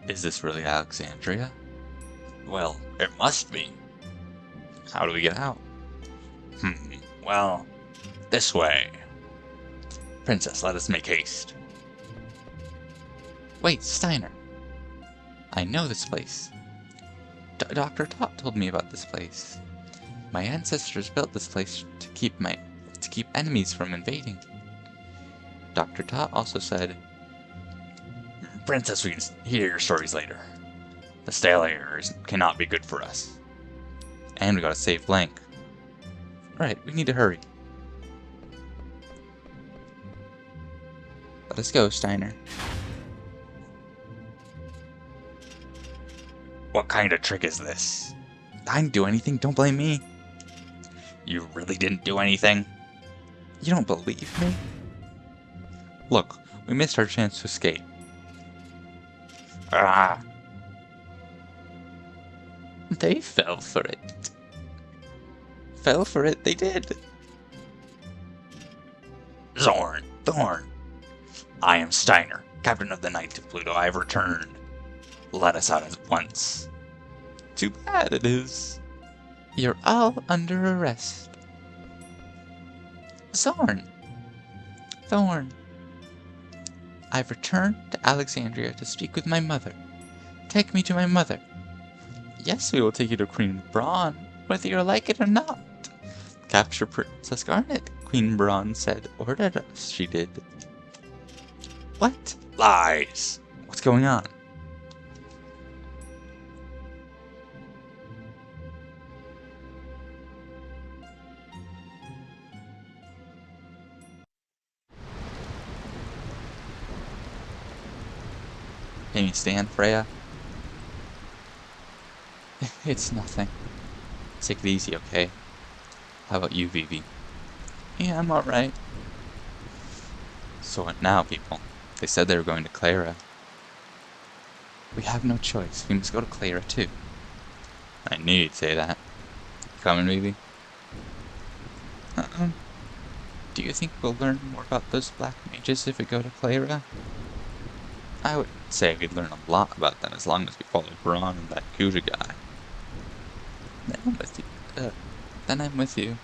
Is this really Alexandria? Well, it must be. How do we get out? Well, this way. Princess, let us make haste. Wait, Steiner! I know this place. Dr. Tot told me about this place. My ancestors built this place to keep enemies from invading. Dr. Tot also said, Princess, we can hear your stories later. The stale air cannot be good for us. and we gotta save Blank. Right, we need to hurry. Let us go, Steiner. What kind of trick is this? I didn't do anything, don't blame me. You really didn't do anything? You don't believe me? Look, we missed our chance to escape. Ah! They fell for it. Fell for it, they did. Zorn! Thorn! I am Steiner, captain of the Knights of Pluto. I have returned. Let us out at once. Too bad it is. You're all under arrest. Zorn! Thorn! I've returned to Alexandria to speak with my mother. Take me to my mother. Yes, we will take you to Queen Braun, whether you like it or not. Capture Princess Garnet, Queen Braun said. Ordered us, she did. What? Lies! What's going on? Can you stand, Freya? It's nothing. Take it easy, okay? How about you, Vivi? Yeah, I'm alright. So what now, people? They said they were going to Clara. We have no choice. We must go to Clara, too. I knew you'd say that. You coming, Vivi? Do you think we'll learn more about those black mages if we go to Clara? I would say we'd learn a lot about them as long as we follow Braun and that Kuja guy. Then I'm with you.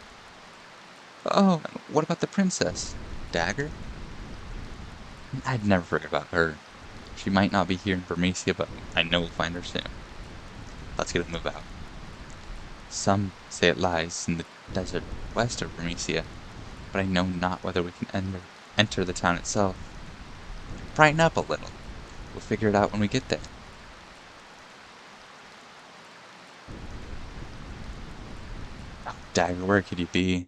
Oh, and what about the princess? Dagger? I'd never forget about her. She might not be here in Vermesia, but I know we'll find her soon. Let's get a move out. Some say it lies in the desert west of Vermesia, but I know not whether we can enter the town itself. Brighten up a little. We'll figure it out when we get there. Oh, Dagger, where could you be?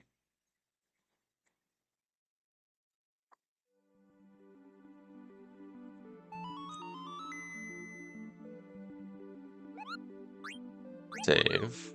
Save.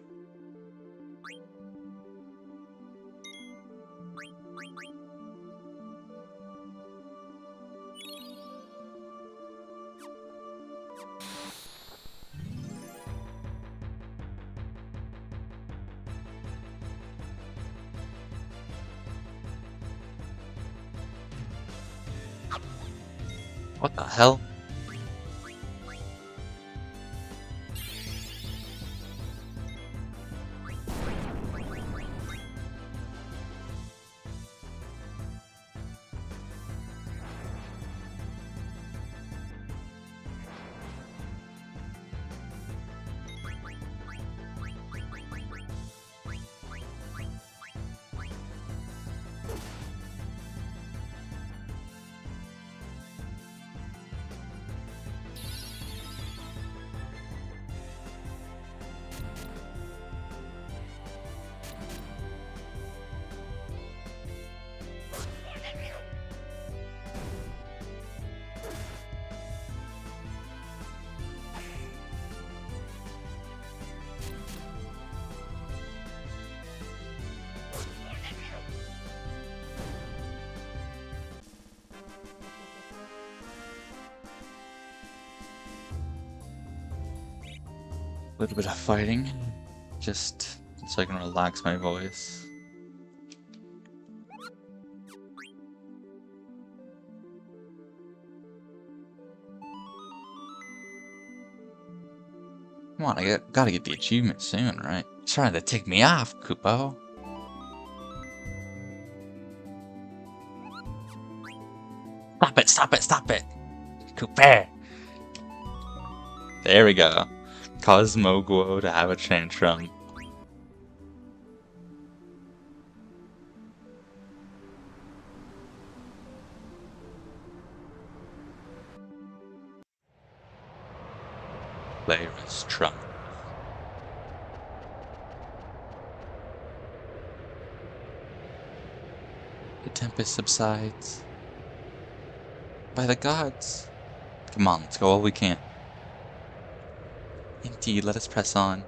What the hell? A little bit of fighting, just so I can relax my voice. Come on, gotta get the achievement soon, right? Trying to take me off, Kupo. Stop it, stop it, stop it! Coupe! There we go. Cosmoguo to have a tantrum. Player's trunk. The tempest subsides. By the gods! Come on, let's go all we can. Indeed, let us press on.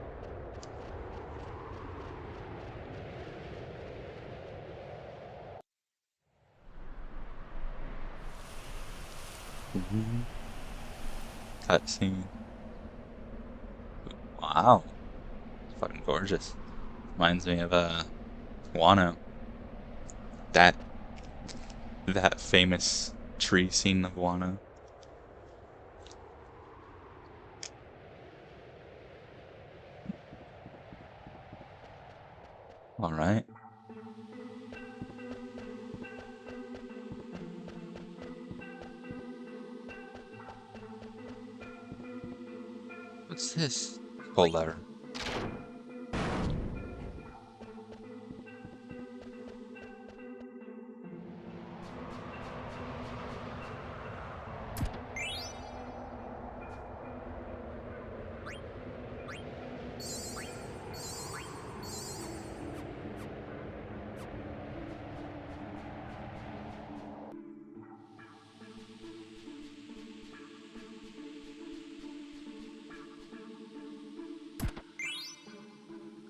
Cutscene. Wow. Fucking gorgeous. Reminds me of Wano. That famous tree scene of Wano. Alright. What's this? Pull lever.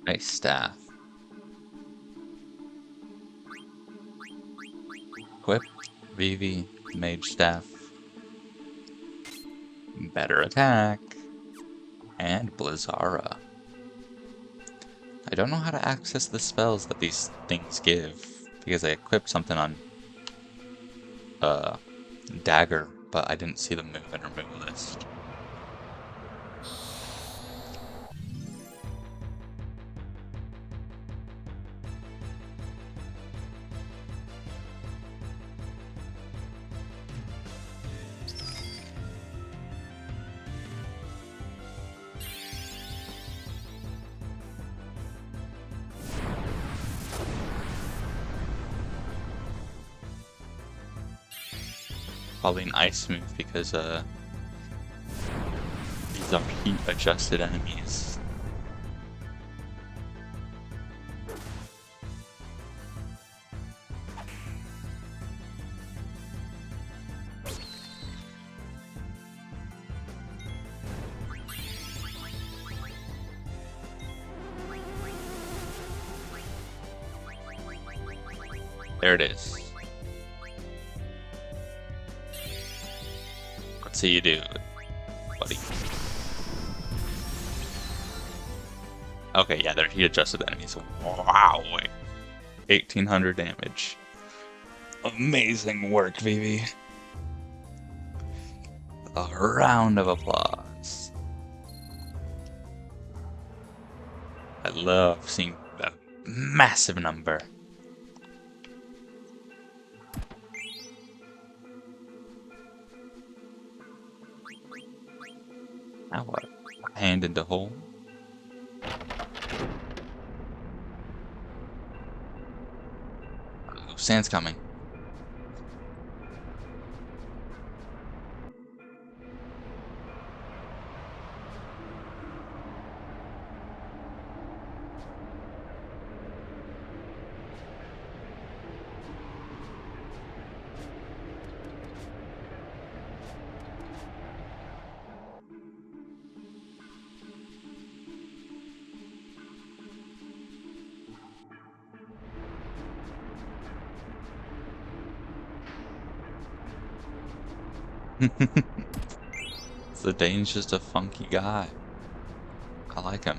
Nice staff. Equip. Vivi. Mage staff. Better attack. And Blizzara. I don't know how to access the spells that these things give, because I equipped something on Dagger, but I didn't see the move and remove list. Probably an ice move because these are heat adjusted enemies. There it is. Let's see you do, buddy. Okay, yeah, they're heat adjusted enemies. Wow, 1800 damage. Amazing work, Vivi. A round of applause. I love seeing that massive number. Now what? Hand into hole. Oh, sand's coming. Zidane's just a funky guy. I like him.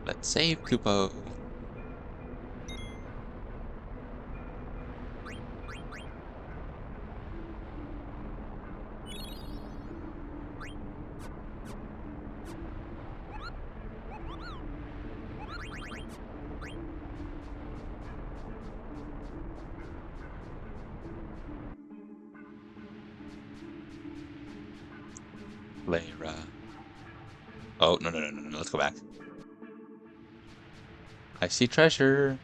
Let's save Kupo. Lyra. Oh, no, no, no, no, no, let's go back. I see treasure.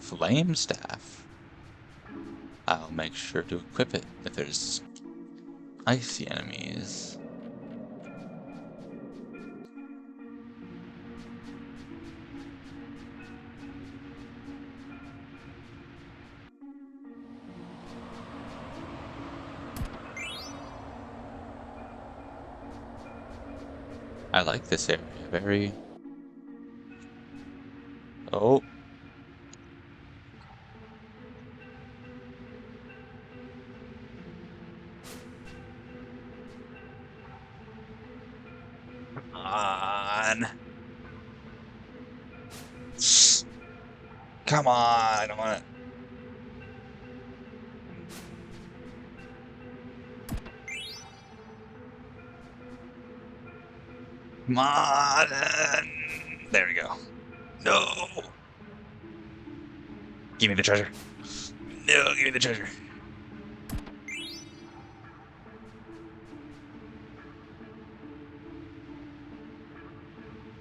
Flame staff. I'll make sure to equip it if there's icy enemies. I like this area very... Oh. Come on. Come on, I don't want it. Come on. There we go. No. Give me the treasure. No, give me the treasure.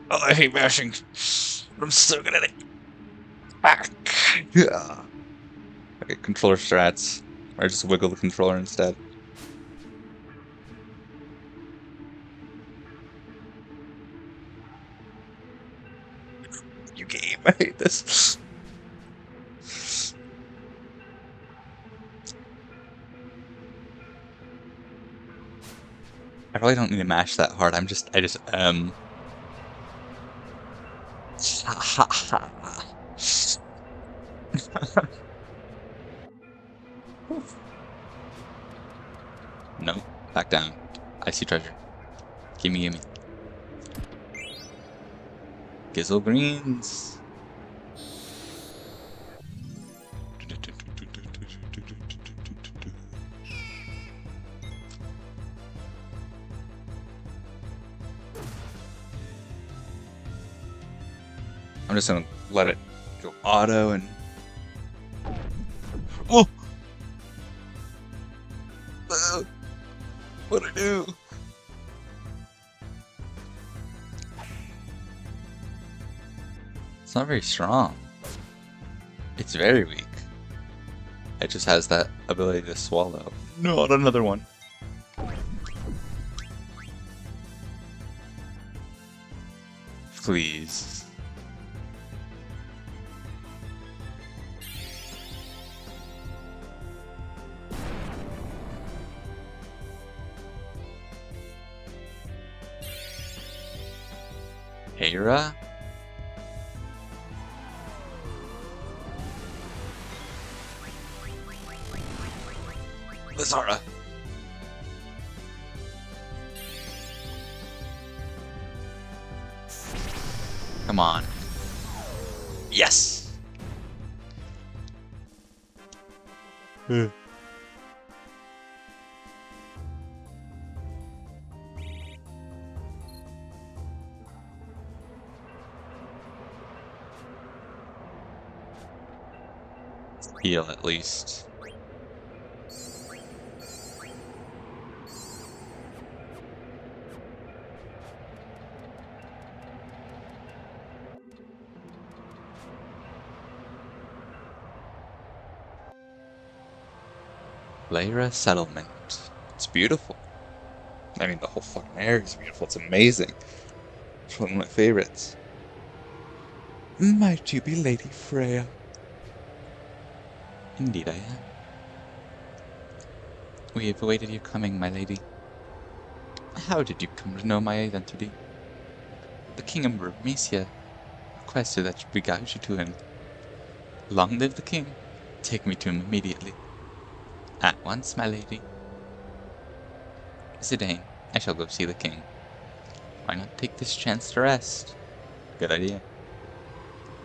Oh, I hate mashing. I'm so good at it. Back. Yeah. Okay, controller strats. Or just wiggle the controller instead. You game. I hate this. I probably don't need to mash that hard. I just No, back down. I see treasure. Gimme, gimme. Gizzle greens. I'm just gonna let it go auto and... Oh! What'd I do? It's not very strong. It's very weak. It just has that ability to swallow. Not another one. Please. Hera? Lazara! Come on. Yes! Heal at least. Lyra Settlement. It's beautiful. I mean, the whole fucking area is beautiful. It's amazing. It's one of my favorites. Might you be Lady Freya? Indeed I am. We have awaited your coming, my lady. How did you come to know my identity? The King of Mermesia requested that we guide you to him. Long live the king. Take me to him immediately. At once, my lady. Zidane, I shall go see the king. Why not take this chance to rest? Good idea.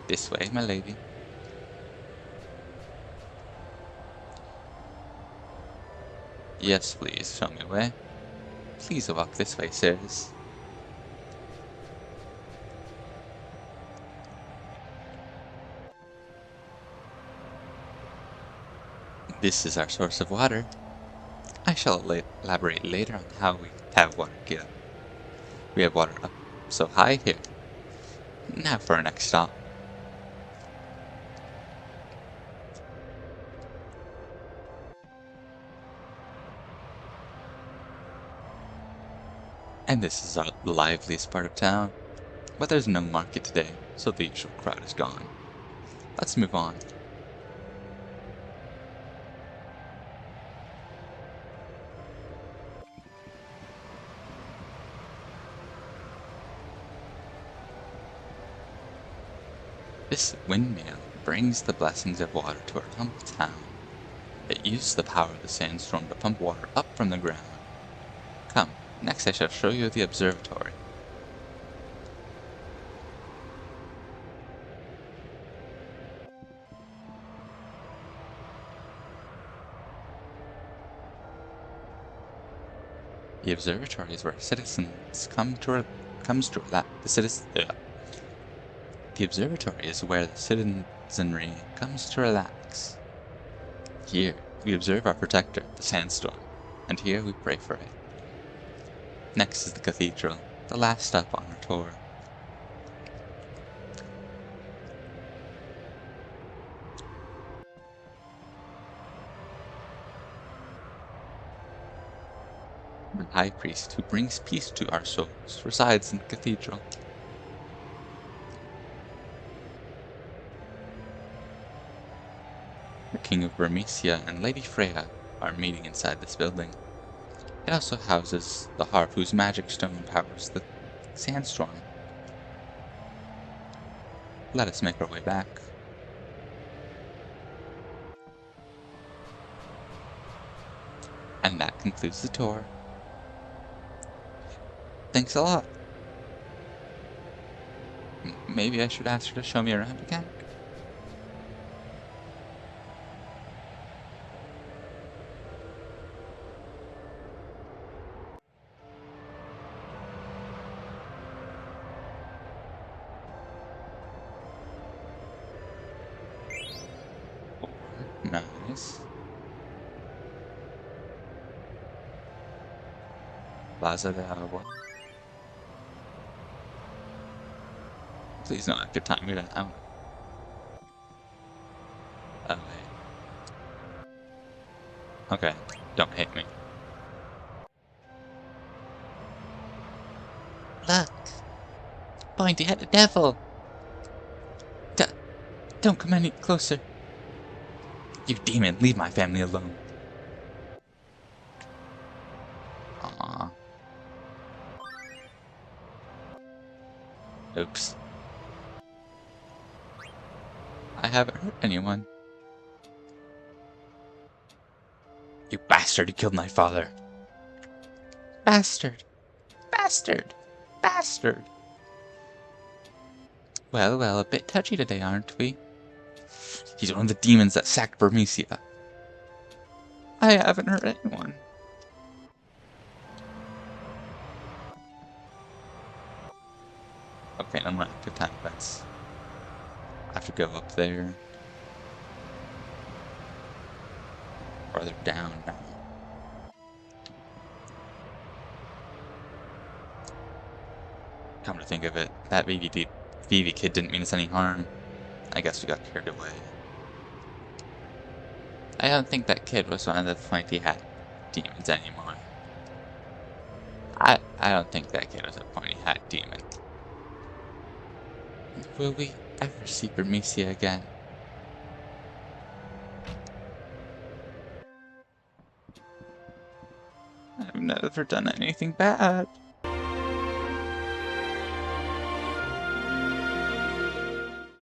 This way, my lady. Yes, please, show me a way. Please walk this way, sirs. This is our source of water. I shall elaborate later on how we have water get up. We have water up so high here. Now for our next stop. And this is the liveliest part of town. But there's no market today, so the usual crowd is gone. Let's move on. This windmill brings the blessings of water to our humble town. It uses the power of the sandstorm to pump water up from the ground. Come, next I shall show you the observatory. The observatory is where citizens The observatory is where the citizenry comes to relax. Here, we observe our protector, the sandstorm, and here we pray for it. Next is the cathedral, the last stop on our tour. The high priest who brings peace to our souls resides in the cathedral. The King of Bermesia and Lady Freya are meeting inside this building. It also houses the harp whose magic stone powers the sandstorm. Let us make our way back. And that concludes the tour. Thanks a lot. Maybe I should ask her to show me around again? Nice. Plaza de Agua. Please don't have to time me down. Oh, wait. Okay, don't hate me. Look! Pointing at the devil! Don't come any closer. You demon, leave my family alone. Aww. Oops. I haven't hurt anyone. You bastard, you killed my father. Bastard. Bastard. Bastard. Well, a bit touchy today, aren't we? He's one of the demons that sacked Bermesia. I haven't hurt anyone. Okay, no more active time events. I have to go up there. Farther down now. Come to think of it, that VV kid didn't mean us any harm. I guess we got carried away. I don't think that kid was one of the pointy hat demons anymore. I don't think that kid was a pointy hat demon. Will we ever see Bermesia again? I've never done anything bad.